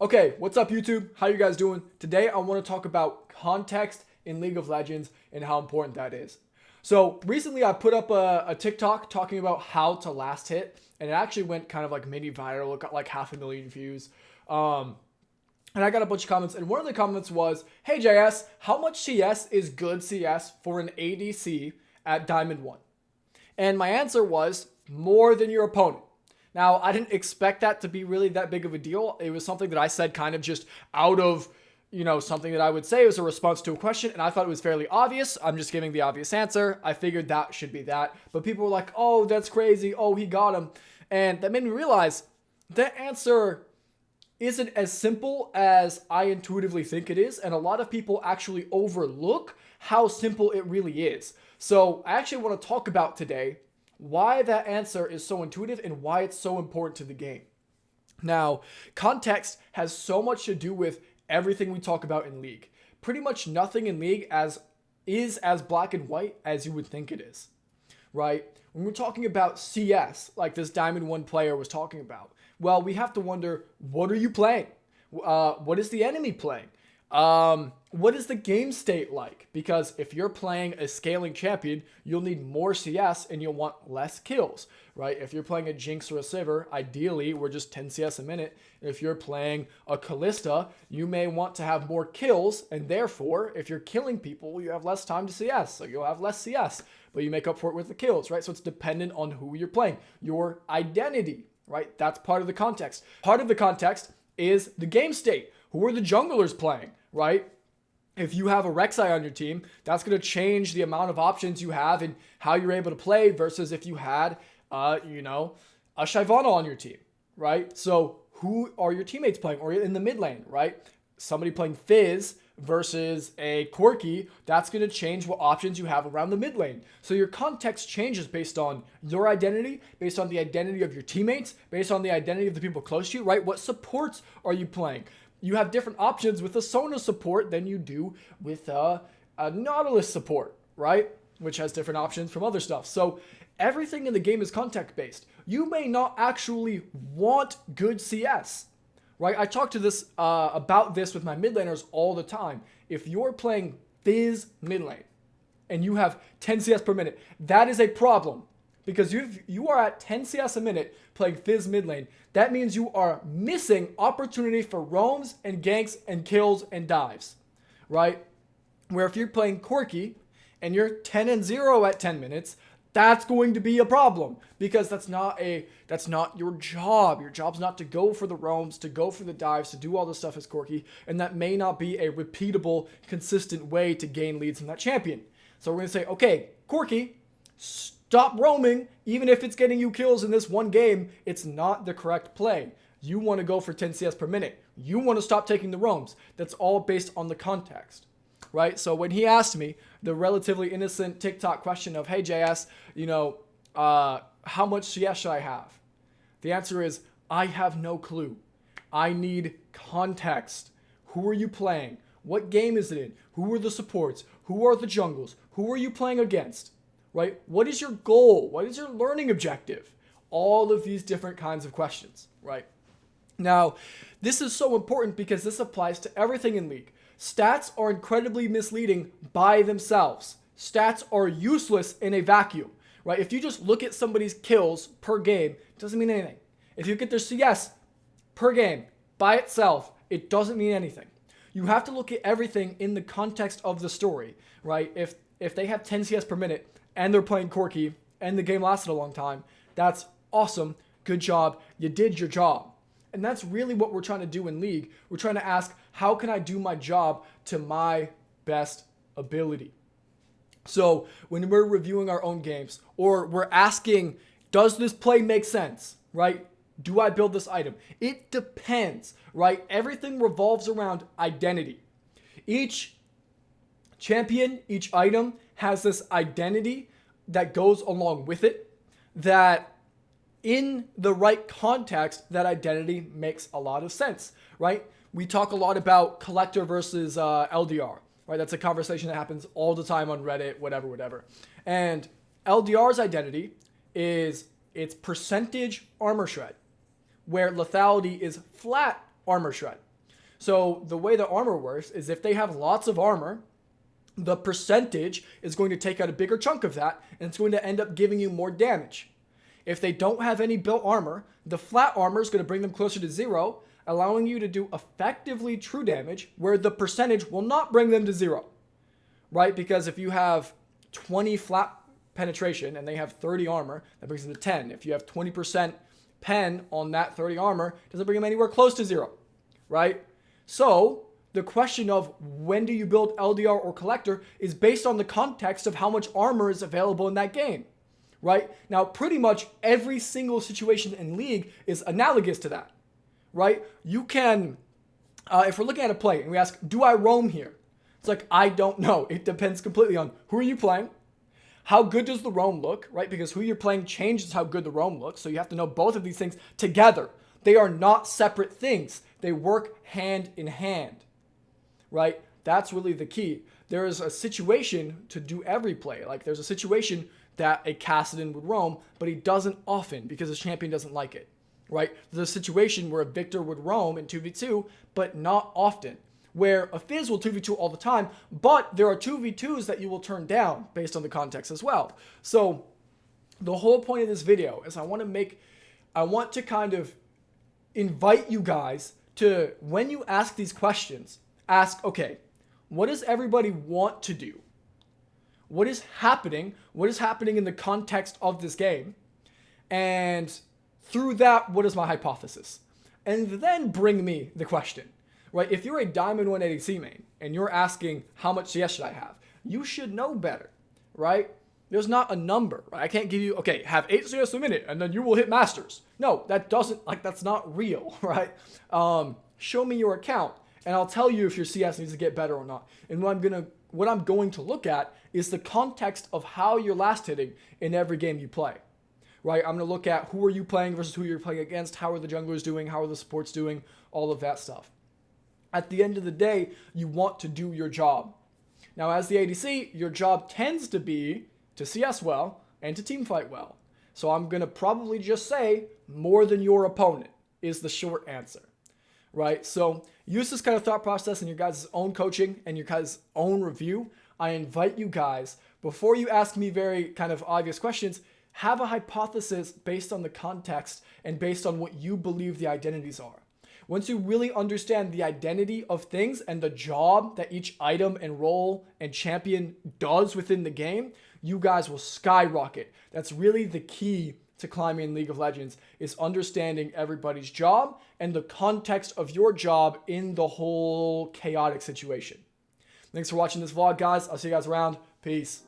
Okay, what's up YouTube? How you guys doing? Today I want to talk about context in League of Legends and how important that is. So recently I put up a TikTok talking about how to last hit, and it actually went kind of like mini viral. It got like 500,000 views. And I got a bunch of comments, and one of the comments was, "Hey JS, how much CS is good CS for an ADC at Diamond 1?" And my answer was, more than your opponent. Now, I didn't expect that to be really that big of a deal. It was something that I said kind of just out of, something that I would say as a response to a question, and I thought it was fairly obvious. I'm just giving the obvious answer. I figured that should be that. But people were like, "Oh, that's crazy. Oh, he got him." And that made me realize that answer isn't as simple as I intuitively think it is, and a lot of people actually overlook how simple it really is. So I actually want to talk about today why that answer is so intuitive and why it's so important to the game. Now, context has so much to do with everything we talk about in League. Pretty much nothing in League is as black and white as you would think it is, right? When we're talking about CS, like this Diamond 1 player was talking about, well, we have to wonder, what are you playing? What is the enemy playing? What is the game state like? Because if you're playing a scaling champion, you'll need more CS and you'll want less kills, right? If you're playing a Jinx or a Sivir, ideally we're just 10 CS a minute. If you're playing a Kalista, you may want to have more kills, and therefore, if you're killing people, you have less time to CS, so you'll have less CS, but you make up for it with the kills, right? So it's dependent on who you're playing, your identity, right? That's part of the context. Part of the context is the game state. Who are the junglers playing, right? If you have a Rek'Sai on your team, that's going to change the amount of options you have and how you're able to play versus if you had, a Shyvana on your team, right? So who are your teammates playing? Or in the mid lane, right? Somebody playing Fizz versus a Corki, that's going to change what options you have around the mid lane. So your context changes based on your identity, based on the identity of your teammates, based on the identity of the people close to you, right? What supports are you playing? You have different options with a Sona support than you do with a Nautilus support, right? Which has different options from other stuff. So everything in the game is context based. You may not actually want good CS, right? I talk to this about this with my mid laners all the time. If you're playing Fizz mid lane and you have 10 CS per minute, that is a problem. Because you are at 10 CS a minute playing Fizz mid lane. That means you are missing opportunity for roams and ganks and kills and dives, right? Where if you're playing Corki and you're 10-0 at 10 minutes, that's going to be a problem because that's not your job. Your job's not to go for the roams, to go for the dives, to do all this stuff as Corki, and that may not be a repeatable, consistent way to gain leads from that champion. So we're going to say, okay, Corki, stop roaming. Even if it's getting you kills in this one game, it's not the correct play. You want to go for 10 CS per minute. You want to stop taking the roams. That's all based on the context, right? So when he asked me the relatively innocent TikTok question of, "Hey JS, how much CS should I have?" The answer is, I have no clue. I need context. Who are you playing? What game is it in? Who are the supports? Who are the jungles? Who are you playing against? Right? What is your goal? What is your learning objective? All of these different kinds of questions, right? Now, this is so important because this applies to everything in League. Stats are incredibly misleading by themselves. Stats are useless in a vacuum, right? If you just look at somebody's kills per game, it doesn't mean anything. If you get their CS per game by itself, it doesn't mean anything. You have to look at everything in the context of the story, right? If they have 10 CS per minute, and they're playing Corki, and the game lasted a long time, that's awesome. Good job. You did your job. And that's really what we're trying to do in League. We're trying to ask, how can I do my job to my best ability? So when we're reviewing our own games, or we're asking, does this play make sense, right? Do I build this item? It depends, right? Everything revolves around identity. Each champion, each item has this identity that goes along with it, that in the right context, that identity makes a lot of sense, right? We talk a lot about collector versus LDR, right? That's a conversation that happens all the time on Reddit, whatever. And LDR's identity is its percentage armor shred, where lethality is flat armor shred. So the way the armor works is if they have lots of armor, the percentage is going to take out a bigger chunk of that, and it's going to end up giving you more damage. If they don't have any built armor, the flat armor is going to bring them closer to 0, allowing you to do effectively true damage, where the percentage will not bring them to 0, right? Because if you have 20 flat penetration and they have 30 armor, that brings them to 10. If you have 20% pen on that 30 armor, it doesn't bring them anywhere close to 0, right? So the question of when do you build LDR or collector is based on the context of how much armor is available in that game, right? Now, pretty much every single situation in League is analogous to that, right? You can, if we're looking at a play and we ask, do I roam here? It's like, I don't know. It depends completely on who are you playing? How good does the roam look, right? Because who you're playing changes how good the roam looks. So you have to know both of these things together. They are not separate things. They work hand in hand, right? That's really the key. There is a situation to do every play. Like there's a situation that a Kassadin would roam, but he doesn't often because his champion doesn't like it, right? There's a situation where a Victor would roam in 2v2, but not often. Where a Fizz will 2v2 all the time, but there are 2v2s that you will turn down based on the context as well. So the whole point of this video is I want to kind of invite you guys to, when you ask these questions, ask, okay, what does everybody want to do? What is happening? What is happening in the context of this game? And through that, what is my hypothesis? And then bring me the question. Right, if you're a Diamond 180C main and you're asking how much CS should I have, you should know better, right? There's not a number, right? I can't give you, okay, have 8 CS a minute and then you will hit Masters. No, that doesn't, like, that's not real, right? Show me your account and I'll tell you if your CS needs to get better or not. And what I'm going to look at is the context of how you're last hitting in every game you play, right? I'm going to look at who are you playing versus who you're playing against, how are the junglers doing, how are the supports doing, all of that stuff. At the end of the day, you want to do your job. Now, as the ADC, your job tends to be to CS well and to teamfight well. So I'm going to probably just say more than your opponent is the short answer, right? So use this kind of thought process in your guys' own coaching and your guys' own review. I invite you guys, before you ask me very kind of obvious questions, have a hypothesis based on the context and based on what you believe the identities are. Once you really understand the identity of things and the job that each item and role and champion does within the game, you guys will skyrocket. That's really the key to climbing in League of Legends, is understanding everybody's job and the context of your job in the whole chaotic situation. Thanks for watching this vlog, guys. I'll see you guys around. Peace.